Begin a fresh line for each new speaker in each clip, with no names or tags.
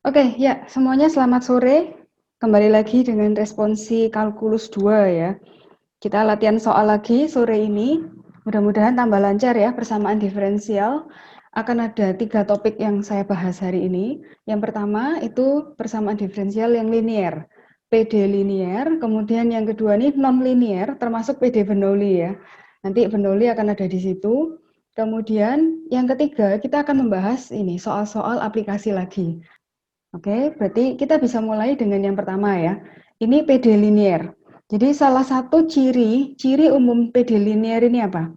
Oke, ya, semuanya selamat sore. Kembali lagi dengan responsi kalkulus 2 ya. Kita latihan soal lagi sore ini. Mudah-mudahan tambah lancar ya persamaan diferensial. Akan ada 3 topik yang saya bahas hari ini. Yang pertama itu persamaan diferensial yang linear. PD linear, kemudian yang kedua nih non-linear, termasuk PD Bernoulli ya. Nanti Bernoulli akan ada di situ. Kemudian yang ketiga kita akan membahas ini soal-soal aplikasi lagi. Oke, berarti kita bisa mulai dengan yang pertama ya. Ini PD linear. Jadi salah satu ciri umum PD linear ini apa?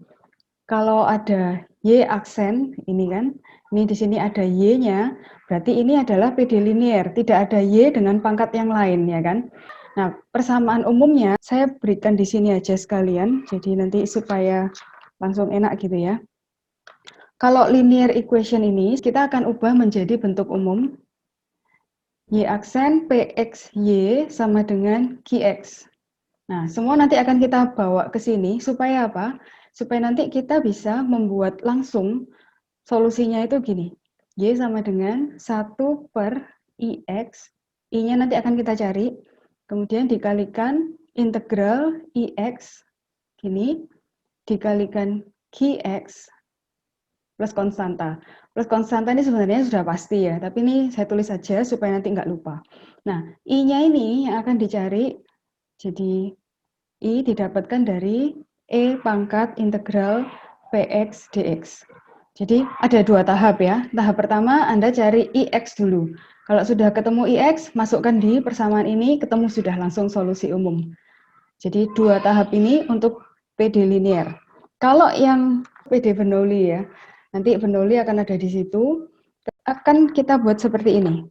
Kalau ada Y aksen, ini kan, ini di sini ada Y-nya, berarti ini adalah PD linear, tidak ada Y dengan pangkat yang lain, ya kan? Nah, persamaan umumnya saya berikan di sini aja sekalian, jadi nanti supaya langsung enak gitu ya. Kalau linear equation ini, kita akan ubah menjadi bentuk umum, Y aksen PXY sama dengan QX. Nah, semua nanti akan kita bawa ke sini supaya apa? Supaya nanti kita bisa membuat langsung solusinya itu gini. Y sama dengan 1 per IX. I-nya nanti akan kita cari. Kemudian dikalikan integral IX. Gini. Dikalikan QX plus konstanta. Plus konstanta ini sebenarnya sudah pasti ya, tapi ini saya tulis saja supaya nanti nggak lupa. Nah, I-nya ini yang akan dicari, jadi I didapatkan dari E pangkat integral PX dx. Jadi ada 2 tahap ya. Tahap pertama Anda cari IX dulu. Kalau sudah ketemu IX, masukkan di persamaan ini, ketemu sudah langsung solusi umum. Jadi 2 tahap ini untuk PD linear. Kalau yang PD Bernoulli ya, nanti Bernoulli akan ada di situ, akan kita buat seperti ini.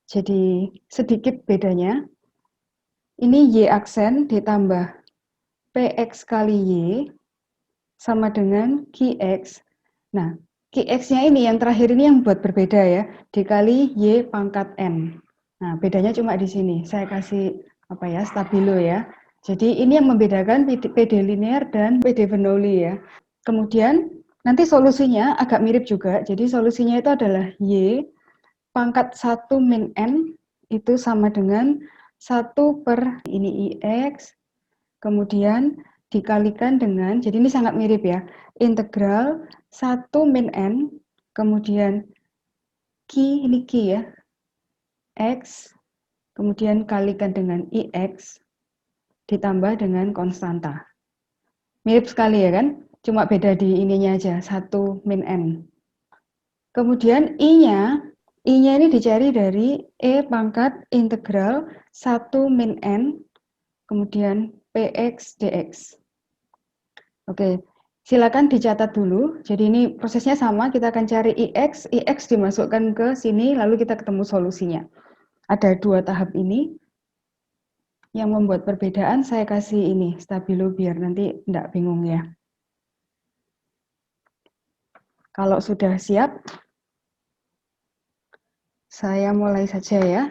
Jadi sedikit bedanya, ini Y aksen ditambah PX kali Y sama dengan QX. Nah, QX-nya ini yang terakhir ini yang buat berbeda ya, dikali Y pangkat N. Nah, bedanya cuma di sini. Saya kasih apa ya, stabilo ya. Jadi ini yang membedakan PD linear dan PD Bernoulli ya. Kemudian nanti solusinya agak mirip juga. Jadi solusinya itu adalah Y pangkat 1 min N itu sama dengan 1 per ini IX, kemudian dikalikan dengan, jadi ini sangat mirip ya, integral 1 min N, kemudian ini Q ya, X, kemudian kalikan dengan IX, ditambah dengan konstanta. Mirip sekali ya kan? Cuma beda di ininya aja, 1 min N. Kemudian I-nya ini dicari dari E pangkat integral 1 min N, kemudian PX dx. Oke, silakan dicatat dulu. Jadi ini prosesnya sama, kita akan cari IX dimasukkan ke sini, lalu kita ketemu solusinya. Ada 2 tahap ini. Yang membuat perbedaan saya kasih ini, stabilo biar nanti enggak bingung ya. Kalau sudah siap, saya mulai saja ya.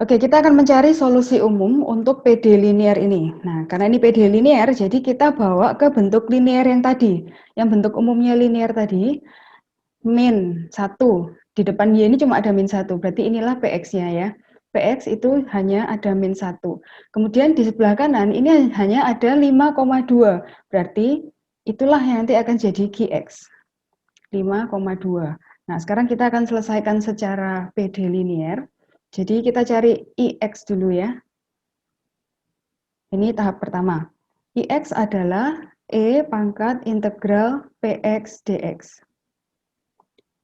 Oke, kita akan mencari solusi umum untuk PD linear ini. Nah, karena ini PD linear, jadi kita bawa ke bentuk linear yang tadi. Yang bentuk umumnya linear tadi, min 1. Di depan Y ini cuma ada min 1, berarti inilah PX-nya ya. PX itu hanya ada min 1. Kemudian di sebelah kanan ini hanya ada 5,2. Berarti itulah yang nanti akan jadi QX. 5,2. Nah, sekarang kita akan selesaikan secara PD linear. Jadi kita cari IX dulu ya. Ini tahap pertama. IX adalah E pangkat integral PX dx.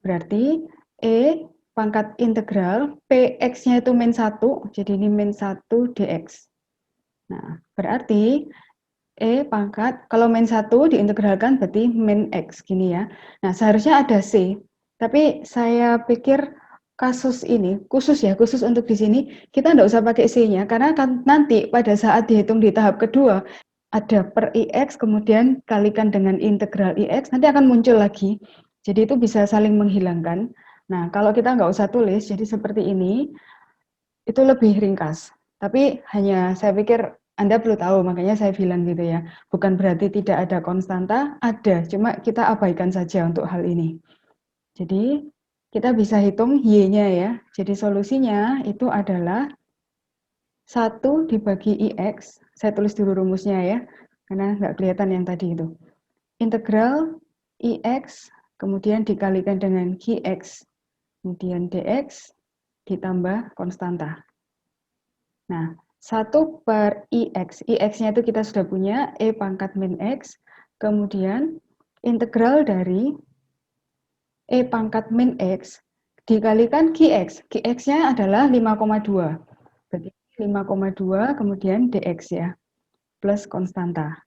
Berarti E pangkat integral PX-nya itu min 1, jadi ini min 1 dx. Nah, berarti E pangkat, kalau min 1 diintegralkan berarti min X, gini ya. Nah, seharusnya ada C, tapi saya pikir kasus ini, khusus untuk di sini, kita nggak usah pakai C-nya, karena kan nanti pada saat dihitung di tahap kedua, ada per IX, kemudian kalikan dengan integral IX, nanti akan muncul lagi. Jadi itu bisa saling menghilangkan. Nah, kalau kita nggak usah tulis, jadi seperti ini, itu lebih ringkas. Tapi hanya saya pikir Anda perlu tahu, makanya saya bilang gitu ya. Bukan berarti tidak ada konstanta, ada. Cuma kita abaikan saja untuk hal ini. Jadi kita bisa hitung Y-nya ya. Jadi solusinya itu adalah 1 dibagi IX, saya tulis dulu rumusnya ya, karena nggak kelihatan yang tadi itu. Integral IX, kemudian dikalikan dengan QX, kemudian DX, ditambah konstanta. Nah, 1 per IX, IX-nya itu kita sudah punya, E pangkat min X, kemudian integral dari E pangkat min X dikalikan QX. QX-nya adalah 5,2. Berarti 5,2 kemudian DX ya, plus konstanta.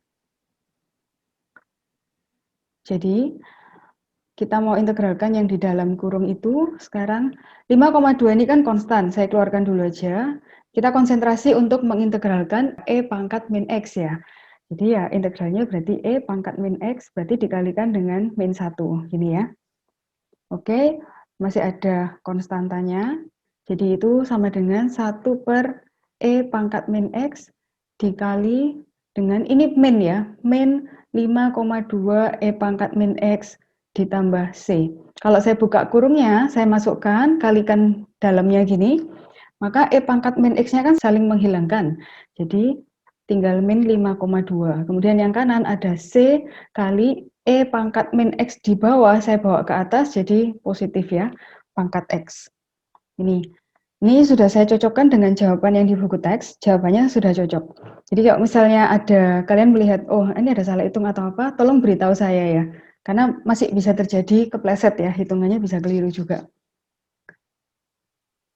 Jadi, kita mau integralkan yang di dalam kurung itu, sekarang 5,2 ini kan konstan, saya keluarkan dulu aja. Kita konsentrasi untuk mengintegralkan E pangkat min X ya. Jadi ya integralnya berarti E pangkat min X, berarti dikalikan dengan min 1, gini ya. Oke, masih ada konstantanya. Jadi itu sama dengan 1 per E pangkat min X dikali dengan, ini min ya, min 5,2 E pangkat min X ditambah C. Kalau saya buka kurungnya, saya masukkan, kalikan dalamnya gini, maka E pangkat min X-nya kan saling menghilangkan. Jadi tinggal min 5,2. Kemudian yang kanan ada C kali E pangkat min X di bawah, saya bawa ke atas, jadi positif ya, pangkat X. Ini sudah saya cocokkan dengan jawaban yang di buku teks, jawabannya sudah cocok. Jadi kalau misalnya ada, kalian melihat, oh ini ada salah hitung atau apa, tolong beritahu saya ya. Karena masih bisa terjadi kepleset ya, hitungannya bisa keliru juga.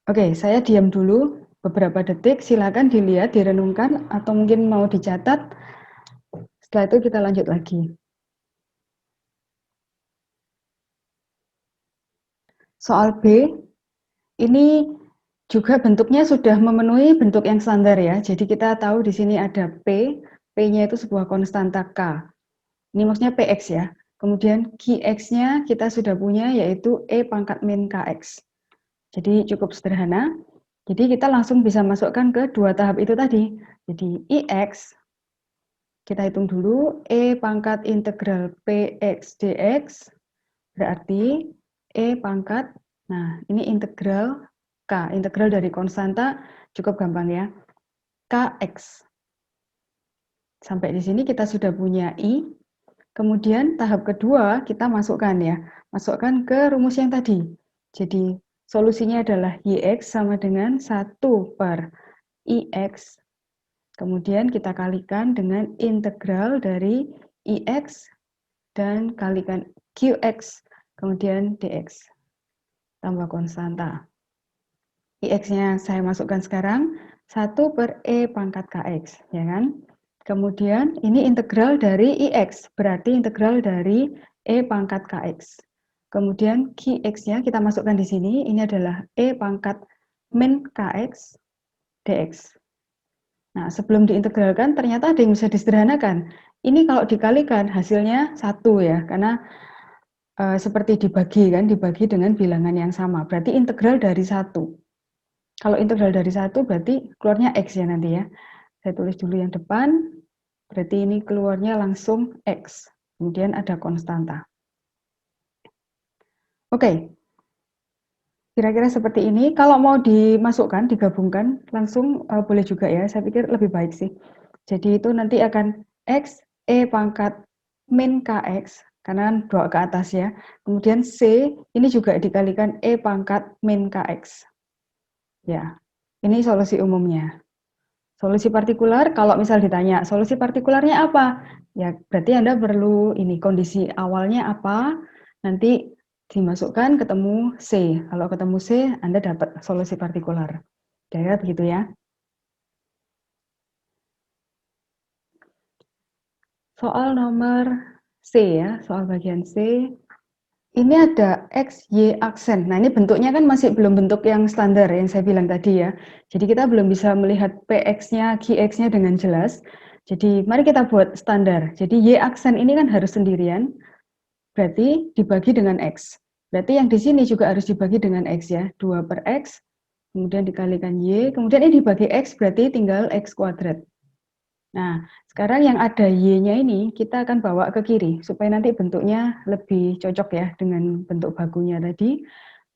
Oke, saya diam dulu beberapa detik, silakan dilihat, direnungkan, atau mungkin mau dicatat. Setelah itu kita lanjut lagi. Soal B, ini juga bentuknya sudah memenuhi bentuk yang standar ya. Jadi kita tahu di sini ada P, P-nya itu sebuah konstanta K. Ini maksudnya PX ya. Kemudian QX-nya kita sudah punya yaitu E pangkat min KX. Jadi cukup sederhana. Jadi kita langsung bisa masukkan ke dua tahap itu tadi. Jadi IX, kita hitung dulu, E pangkat integral PX dx, berarti E pangkat, nah ini integral K, integral dari konstanta, cukup gampang ya, KX. Sampai di sini kita sudah punya I, kemudian tahap kedua kita masukkan ya, masukkan ke rumus yang tadi. Jadi solusinya adalah YX sama dengan 1 per IX, kemudian kita kalikan dengan integral dari IX dan kalikan QX, kemudian DX, tambah konstanta. IX-nya saya masukkan sekarang, 1 per E pangkat KX, ya kan? Kemudian ini integral dari IX, berarti integral dari E pangkat KX. Kemudian QX-nya kita masukkan di sini, ini adalah E pangkat min KX DX. Nah, sebelum diintegralkan ternyata ada yang bisa disederhanakan. Ini kalau dikalikan hasilnya 1 ya, karena seperti dibagi kan, dibagi dengan bilangan yang sama. Berarti integral dari 1. Kalau integral dari 1 berarti keluarnya X ya nanti ya. Saya tulis dulu yang depan, berarti ini keluarnya langsung X. Kemudian ada konstanta. Oke, kira-kira seperti ini. Kalau mau dimasukkan, digabungkan, langsung boleh juga ya. Saya pikir lebih baik sih. Jadi itu nanti akan X, E pangkat min KX, karena bawa ke atas ya. Kemudian C, ini juga dikalikan E pangkat min KX. Ya, ini solusi umumnya. Solusi partikular, kalau misal ditanya, solusi partikularnya apa? Ya, berarti Anda perlu ini, kondisi awalnya apa, nanti dimasukkan ketemu C. Kalau ketemu C, Anda dapat solusi partikular. Kira-kira begitu ya. Soal nomor C ya, soal bagian C. Ini ada X, Y aksen. Nah, ini bentuknya kan masih belum bentuk yang standar yang saya bilang tadi ya. Jadi kita belum bisa melihat PX-nya, QX-nya dengan jelas. Jadi mari kita buat standar. Jadi Y aksen ini kan harus sendirian, berarti dibagi dengan X. Berarti yang di sini juga harus dibagi dengan X ya. 2 per X, kemudian dikalikan Y, kemudian ini dibagi X berarti tinggal X kuadrat. Nah, sekarang yang ada Y-nya ini kita akan bawa ke kiri supaya nanti bentuknya lebih cocok ya dengan bentuk bakunya tadi.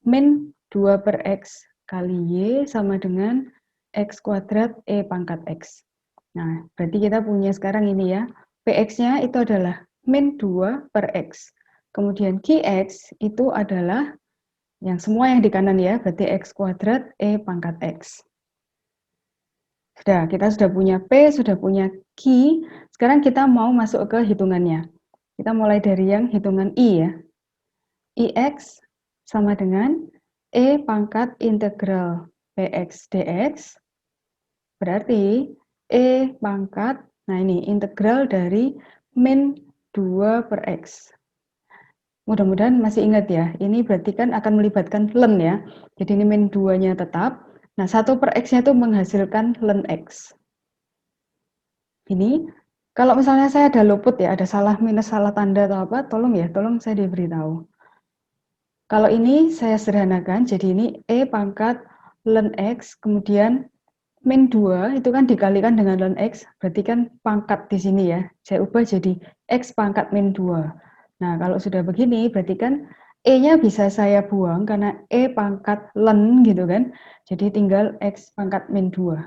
min 2 per X kali Y sama dengan X kuadrat E pangkat X. Nah, berarti kita punya sekarang ini ya, Px-nya itu adalah min 2 per X. Kemudian Qx itu adalah yang semua yang di kanan ya, berarti X kuadrat E pangkat X. Kita sudah punya P, sudah punya Q. Sekarang kita mau masuk ke hitungannya. Kita mulai dari yang hitungan I ya. Ix sama dengan E pangkat integral Px dx. Berarti E pangkat, nah ini integral dari min 2 per X. Mudah-mudahan masih ingat ya, ini berarti kan akan melibatkan ln ya. Jadi ini min 2-nya tetap. Nah, 1 per X-nya itu menghasilkan ln X. Ini, kalau misalnya saya ada luput ya, ada salah minus, salah tanda atau apa, tolong saya diberitahu. Kalau ini saya sederhanakan, jadi ini E pangkat ln X, kemudian min 2 itu kan dikalikan dengan ln X, berarti kan pangkat di sini ya. Saya ubah jadi X pangkat min 2. Nah, kalau sudah begini, berarti kan E-nya bisa saya buang karena E pangkat ln gitu kan. Jadi tinggal X pangkat min 2.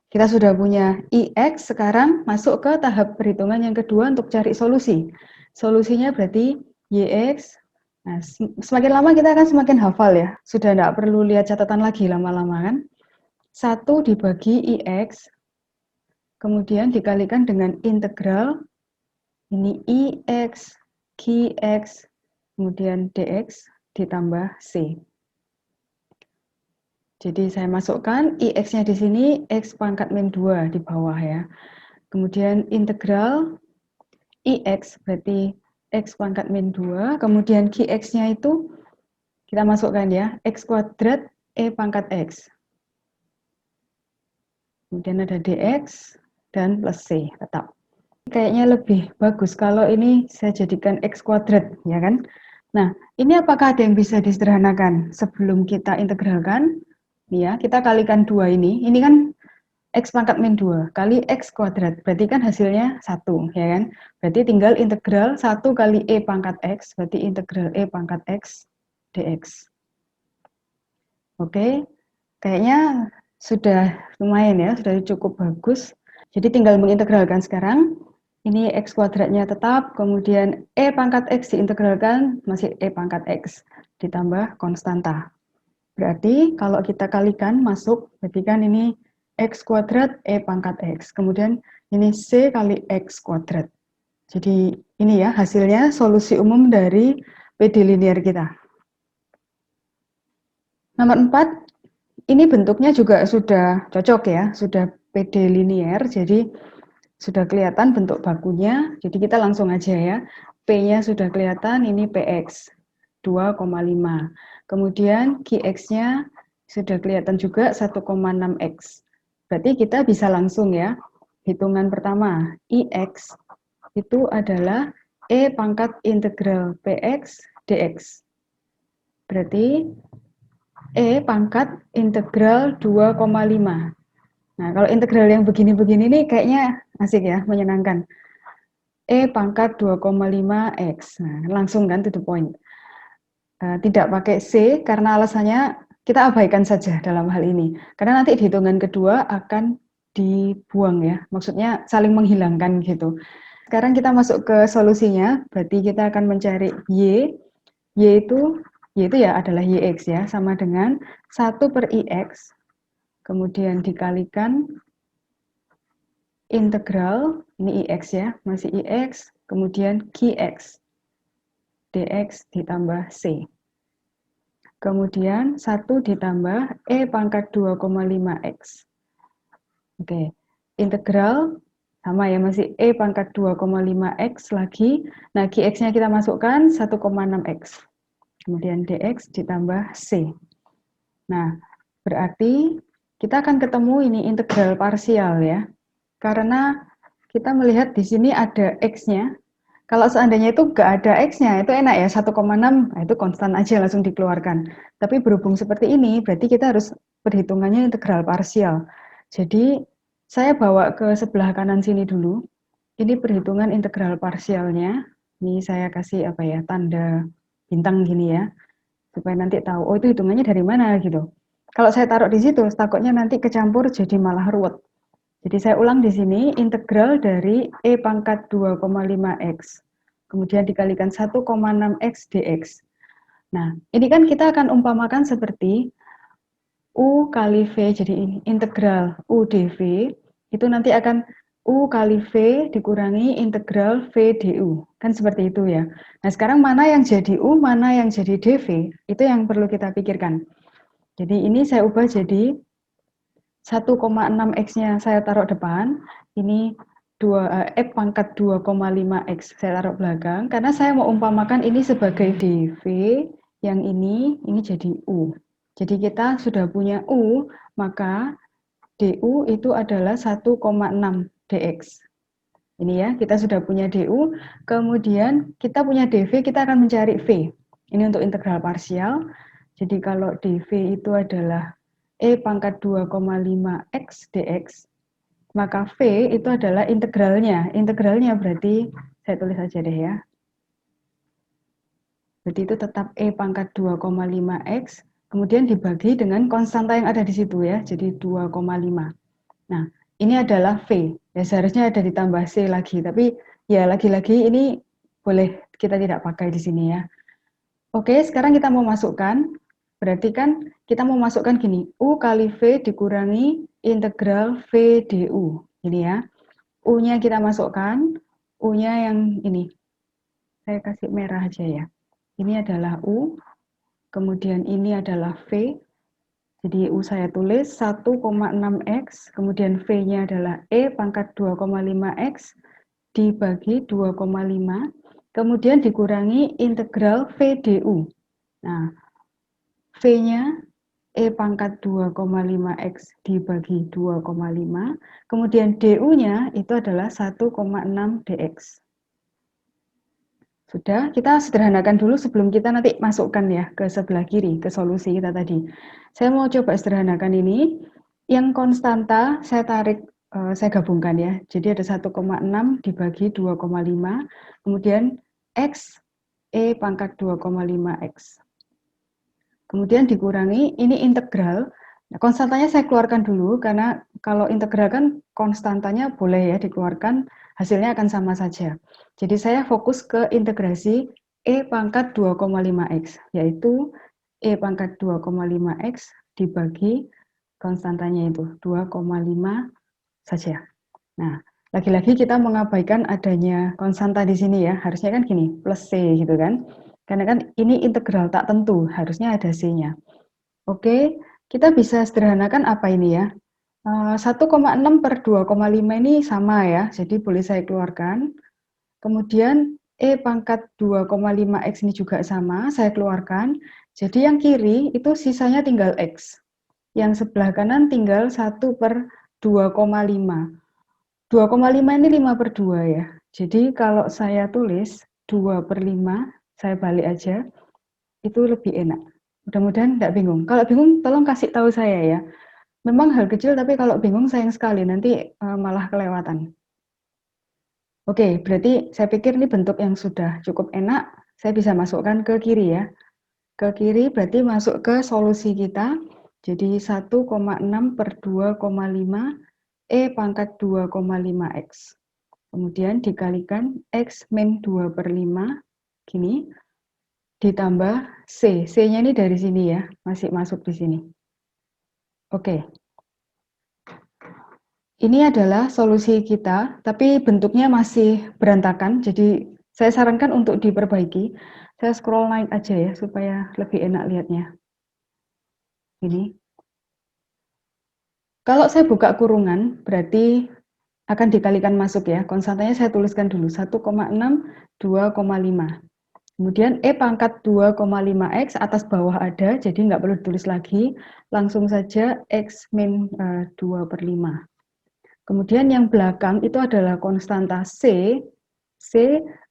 Kita sudah punya IX, sekarang masuk ke tahap perhitungan yang kedua untuk cari solusi. Solusinya berarti YX. Nah, semakin lama kita akan semakin hafal ya. Sudah tidak perlu lihat catatan lagi lama-lama kan. 1 dibagi IX, kemudian dikalikan dengan integral. Ini IX, QX, kemudian DX ditambah C. Jadi saya masukkan IX-nya di sini, X pangkat min 2 di bawah ya. Kemudian integral IX berarti X pangkat min 2. Kemudian QX-nya itu kita masukkan ya, X kuadrat E pangkat X. Kemudian ada DX dan plus C tetap. Kayaknya lebih bagus kalau ini saya jadikan X kuadrat, ya kan? Nah, ini apakah ada yang bisa disederhanakan sebelum kita integralkan? Ya, kita kalikan 2 ini. Ini kan X pangkat min 2 kali X kuadrat. Berarti kan hasilnya 1, ya kan? Berarti tinggal integral 1 kali E pangkat X, berarti integral E pangkat X dx. Oke, kayaknya sudah lumayan ya, sudah cukup bagus. Jadi tinggal mengintegralkan sekarang. Ini X kuadratnya tetap, kemudian E pangkat X diintegralkan, masih E pangkat X, ditambah konstanta. Berarti kalau kita kalikan masuk, berarti kan ini X kuadrat E pangkat X. Kemudian ini C kali X kuadrat. Jadi ini ya hasilnya solusi umum dari PD linear kita. Nomor 4, ini bentuknya juga sudah cocok ya, sudah PD linear, jadi sudah kelihatan bentuk bakunya, jadi kita langsung aja ya. P-nya sudah kelihatan, ini PX 2,5. Kemudian QX-nya sudah kelihatan juga 1,6X. Berarti kita bisa langsung ya. Hitungan pertama, IX itu adalah E pangkat integral PX dx. Berarti E pangkat integral 2,5. Nah, kalau integral yang begini-begini nih kayaknya asik ya, menyenangkan. E pangkat 2,5X. Nah, langsung kan to the point. Tidak pakai C, karena alasannya kita abaikan saja dalam hal ini. Karena nanti di hitungan kedua akan dibuang ya, maksudnya saling menghilangkan gitu. Sekarang kita masuk ke solusinya, berarti kita akan mencari Y. Y itu ya adalah YX ya, sama dengan 1 per IX, kemudian dikalikan integral, ini IX ya, masih IX, kemudian QX, DX ditambah C. Kemudian 1 ditambah E pangkat 2,5X. Oke, integral, sama ya, masih E pangkat 2,5X lagi. Nah, QX-nya kita masukkan 1,6X. Kemudian DX ditambah C. Nah, berarti kita akan ketemu ini integral parsial ya. Karena kita melihat di sini ada X-nya. Kalau seandainya itu nggak ada X-nya, itu enak ya, 1,6, nah itu konstan aja langsung dikeluarkan. Tapi berhubung seperti ini, berarti kita harus perhitungannya integral parsial. Jadi, saya bawa ke sebelah kanan sini dulu. Ini perhitungan integral parsialnya. Ini saya kasih apa ya, tanda bintang gini ya. supaya nanti tahu, oh itu hitungannya dari mana gitu. Kalau saya taruh di situ, takutnya nanti kecampur jadi malah ruwet. Jadi saya ulang di sini, integral dari E pangkat 2,5x, kemudian dikalikan 1,6x dx. Nah, ini kan kita akan umpamakan seperti U kali V, jadi ini integral U dV, itu nanti akan U kali V dikurangi integral V du. Kan seperti itu ya. Nah, sekarang mana yang jadi U, mana yang jadi dV, itu yang perlu kita pikirkan. Jadi ini saya ubah jadi 1,6x-nya saya taruh depan, ini E pangkat 2,5x saya taruh belakang, karena saya mau umpamakan ini sebagai dV, yang ini jadi U. Jadi kita sudah punya U, maka du itu adalah 1,6 dx. Ini ya, kita sudah punya du, kemudian kita punya dv, kita akan mencari v. Ini untuk integral parsial. Jadi kalau dv itu adalah E pangkat 2,5x dx, maka V itu adalah integralnya. Integralnya berarti, saya tulis aja deh ya. Berarti itu tetap E pangkat 2,5x, kemudian dibagi dengan konstanta yang ada di situ ya, jadi 2,5. Nah, ini adalah V. Ya seharusnya ada ditambah C lagi, tapi ya lagi-lagi ini boleh kita tidak pakai di sini ya. Oke, sekarang kita mau masukkan. Berarti kan kita mau masukkan gini, U kali V dikurangi integral V du. Ini ya. U-nya kita masukkan, U-nya yang ini. Saya kasih merah aja ya. Ini adalah U, kemudian ini adalah V. Jadi U saya tulis 1,6x, kemudian V-nya adalah E pangkat 2,5x dibagi 2,5, kemudian dikurangi integral V du. Nah, V-nya E pangkat 2,5x dibagi 2,5, kemudian du-nya itu adalah 1,6 dx. Sudah, kita sederhanakan dulu sebelum kita nanti masukkan ya ke sebelah kiri, ke solusi kita tadi. Saya mau coba sederhanakan ini. Yang konstanta saya tarik, saya gabungkan ya. Jadi ada 1,6 dibagi 2,5, kemudian X, E pangkat 2,5X. Kemudian dikurangi, ini integral. Nah, konstantanya saya keluarkan dulu, karena kalau integral kan konstantanya boleh ya dikeluarkan, hasilnya akan sama saja. Jadi saya fokus ke integrasi E pangkat 2,5X, yaitu E pangkat 2,5X dibagi konstantanya itu 2,5 saja. Nah, lagi-lagi kita mengabaikan adanya konstanta di sini ya, harusnya kan gini, plus C gitu kan. Karena kan ini integral tak tentu, harusnya ada C-nya. Oke, kita bisa sederhanakan apa ini ya. 1,6 per 2,5 ini sama ya, jadi boleh saya keluarkan. Kemudian E pangkat 2,5X ini juga sama, saya keluarkan. Jadi yang kiri itu sisanya tinggal X. Yang sebelah kanan tinggal 1 per 2,5. 2,5 ini 5 per 2 ya. Jadi kalau saya tulis 2 per 5, saya balik aja, itu lebih enak. Mudah-mudahan tidak bingung. Kalau bingung, tolong kasih tahu saya ya. Memang hal kecil, tapi kalau bingung sayang sekali, nanti malah kelewatan. Oke, berarti saya pikir ini bentuk yang sudah cukup enak. Saya bisa masukkan ke kiri ya. Ke kiri berarti masuk ke solusi kita. Jadi 1,6 per 2,5 E pangkat 2,5X. Kemudian dikalikan X min 2 per 5, gini, ditambah C. C-nya ini dari sini ya, masih masuk di sini. Oke. Ini adalah solusi kita, tapi bentuknya masih berantakan, jadi saya sarankan untuk diperbaiki. Saya scroll naik aja ya, supaya lebih enak lihatnya. Ini. Kalau saya buka kurungan, berarti akan dikalikan masuk ya. Konstantanya saya tuliskan dulu, 1,6, 2,5. Kemudian E pangkat 2,5X atas bawah ada, jadi nggak perlu ditulis lagi. Langsung saja X min 2 per 5. Kemudian yang belakang itu adalah konstanta C,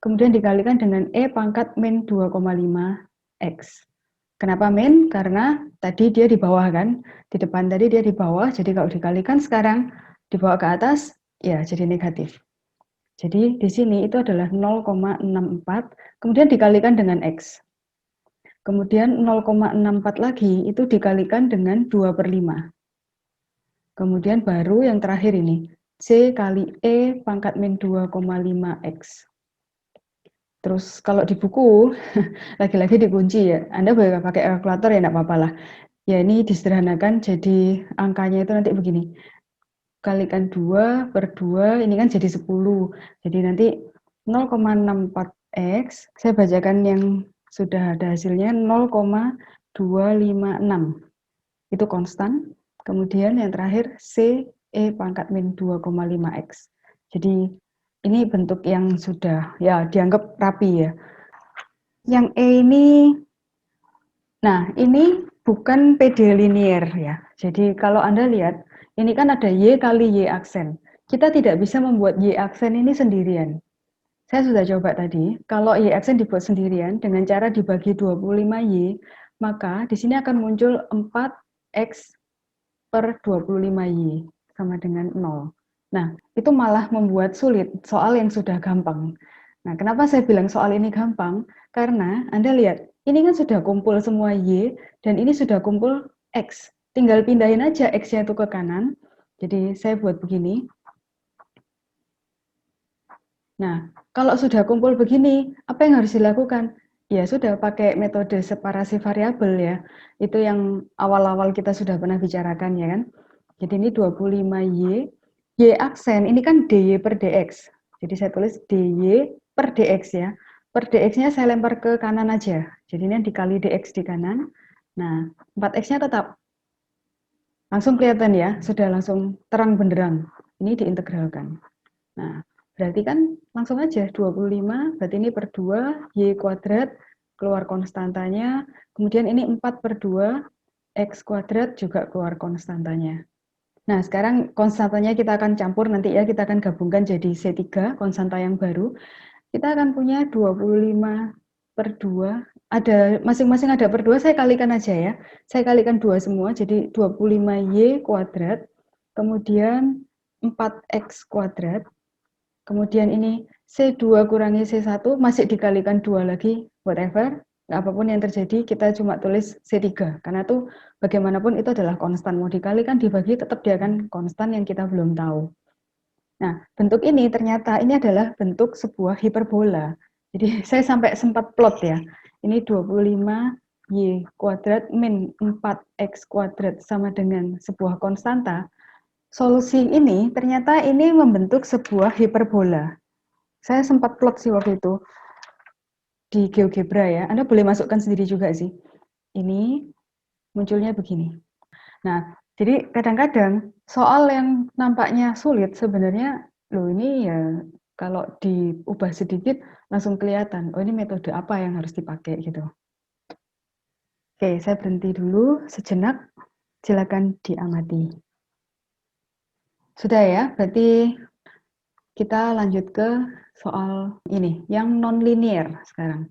kemudian dikalikan dengan E pangkat min 2,5X. Kenapa min? Karena tadi dia di bawah kan, di depan tadi dia di bawah, jadi kalau dikalikan sekarang dibawa ke atas, ya jadi negatif. Jadi di sini itu adalah 0,64, kemudian dikalikan dengan X. Kemudian 0,64 lagi itu dikalikan dengan 2/5. Kemudian baru yang terakhir ini, C kali E pangkat min 2,5X. Terus kalau di buku, lagi-lagi dikunci ya, Anda boleh pakai kalkulator ya, enggak apa-apa lah. Ya ini disederhanakan jadi angkanya itu nanti begini. Kalikan 2/2, ini kan jadi 10. Jadi nanti 0,64X, saya bacakan yang sudah ada hasilnya 0,256. Itu konstan. Kemudian yang terakhir C E pangkat min 2,5X. Jadi ini bentuk yang sudah ya dianggap rapi ya. Yang E ini, nah ini bukan PD linier ya. Jadi kalau Anda lihat, ini kan ada Y kali Y aksen. Kita tidak bisa membuat Y aksen ini sendirian. Saya sudah coba tadi, kalau Y aksen dibuat sendirian dengan cara dibagi 25Y, maka di sini akan muncul 4X per 25Y sama dengan 0. Nah, itu malah membuat sulit soal yang sudah gampang. Nah, kenapa saya bilang soal ini gampang? Karena Anda lihat, ini kan sudah kumpul semua Y, dan ini sudah kumpul X. Tinggal pindahin aja X-nya itu ke kanan. Jadi saya buat begini. Nah, kalau sudah kumpul begini, apa yang harus dilakukan? Ya sudah, pakai metode separasi variabel ya. Itu yang awal-awal kita sudah pernah bicarakan ya kan. Jadi ini 25Y, Y aksen, ini kan DY per DX. Jadi saya tulis DY per DX ya. Per DX-nya saya lempar ke kanan aja. Jadi ini dikali DX di kanan. Nah, 4X-nya tetap. Langsung kelihatan ya, sudah langsung terang benderang. Ini diintegralkan. Nah, berarti kan langsung aja 25, berarti ini per 2, Y kuadrat, keluar konstantanya. Kemudian ini 4/2, X kuadrat juga keluar konstantanya. Nah, sekarang konstantanya kita akan campur nanti ya, kita akan gabungkan jadi C3, konstanta yang baru. Kita akan punya 25/2, ada masing-masing ada per 2, saya kalikan aja ya. Saya kalikan 2 semua, jadi 25Y kuadrat, kemudian 4X kuadrat, kemudian ini C2 kurangi C1, masih dikalikan 2 lagi, whatever. Apapun yang terjadi, kita cuma tulis C3. Karena itu bagaimanapun itu adalah konstan. Mau dikalikan, dibagi, tetap dia akan konstan yang kita belum tahu. Nah, bentuk ini ternyata ini adalah bentuk sebuah hiperbola. Jadi saya sampai sempat plot ya. Ini 25Y kuadrat min 4X kuadrat sama dengan sebuah konstanta. Solusi ini ternyata ini membentuk sebuah hiperbola. Saya sempat plot sih waktu itu di GeoGebra ya. Anda boleh masukkan sendiri juga sih. Ini munculnya begini. Nah, jadi kadang-kadang soal yang nampaknya sulit sebenarnya, loh ini ya kalau diubah sedikit langsung kelihatan, oh ini metode apa yang harus dipakai gitu. Oke, saya berhenti dulu sejenak, silakan diamati. Sudah ya, berarti kita lanjut ke soal ini, yang non-linear sekarang.